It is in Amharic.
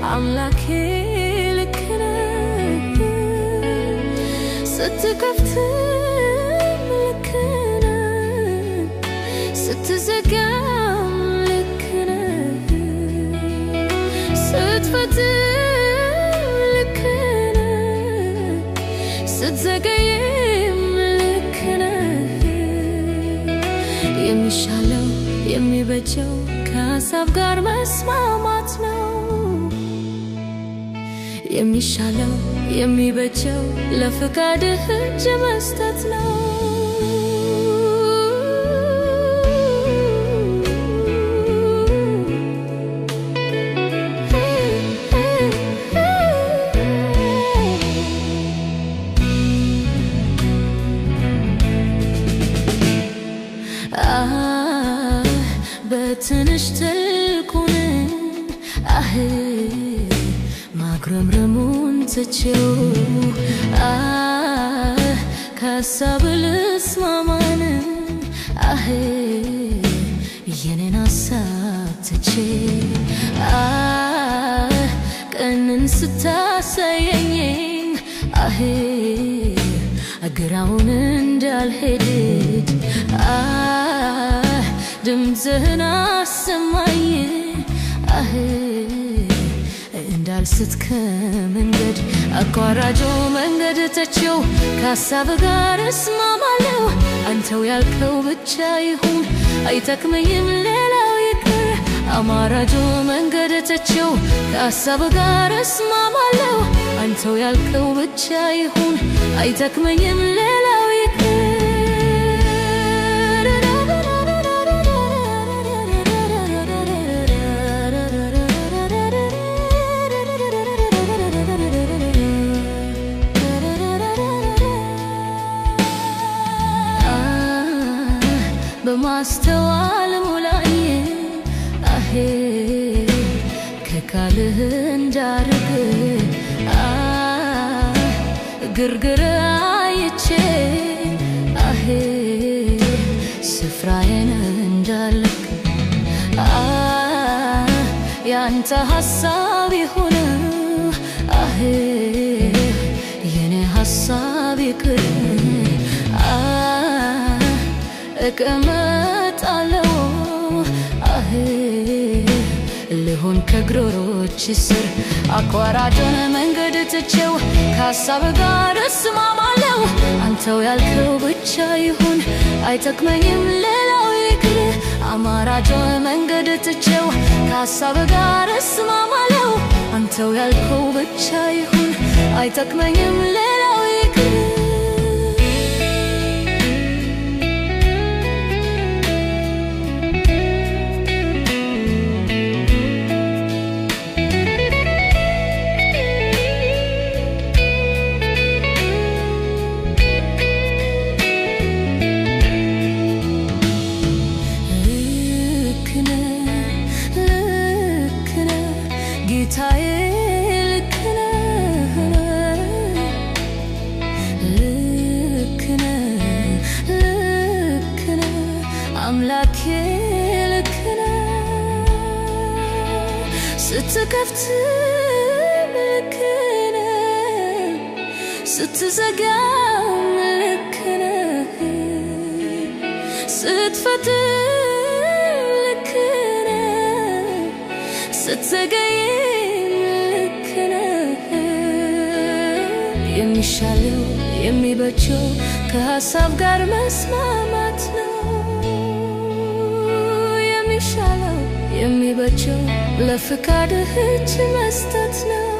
አምላኬ ልክ ነህ ስትከፍትም ልክ ነህ ስትዘጋም ልክ ነህ ስትፈትም ልክ ነህ ስትዘገይም ልክ ነህ የሚሻለው የሚበጀው ከሀሳብ ጋር መስማማት ነው የሚሻለው የሚበጀው ለፈቃድህ እጅ መስጠት ነው በትንሽ ትልቁን ማጉረምረሙን ትቼው ከሀሳብ ልስማማን የኔን ሀሳብ ትቼ ቀንን ስታሳየኝ ግራውን እንዳልሄድ ድምፅህን አሰማኝ እንዳልስት ከመንገድ አቋራጮ መንገድ ትቼው ከሀሳብ ጋር እስማማለሁ አንተው ያልከው ብቻ ይሁን አይጠቅመኝም ሌላው ይቅር አማራጮ መንገድ ትቼው ከሀሳብ ጋር እስማማለሁ አንተው ያልከው ብቻ ይሁን አይጠቅመኝም ሌላው ይቅር በማስተዋል ሙላኝ ከቃልህ እንዳርግ ግርግር አይቼ ስፍራዬን እንዳልክ ያንተ ሀሳብ ይሁን የኔ ሀሳብ ይቅር እቀመጣለሁ ልሁን ከእግሮች ስር አቋራጭን መንገድ ትቼው ከሀሳብ ጋር እስማማለሁ አንተው ያልከው ብቻ ይሁን አይጠቅመኝም ሌላው ይቅር አማራጭ መንገድ ትቼው ከሀሳብ ጋር እስማማለሁ አንተው ያልከው ብቻ ይሁን አይጠቅመኝም ሌላው ይቅር ጌታዬ ልክ ነህ ልክ ነህ ልክ ነህ አምላኬ ልክ ነህ ስትከፍትም ልክ ነህ ስትዘጋም ልክ ነህ ስትፈትም ልክ ነህ ስትዘገይ የሚሻለው የሚበጀው ከሀሳብ ጋር መስማማት ነው የሚሻለው የሚበጀው ለፈቃድህ እጅ መስጠት ነው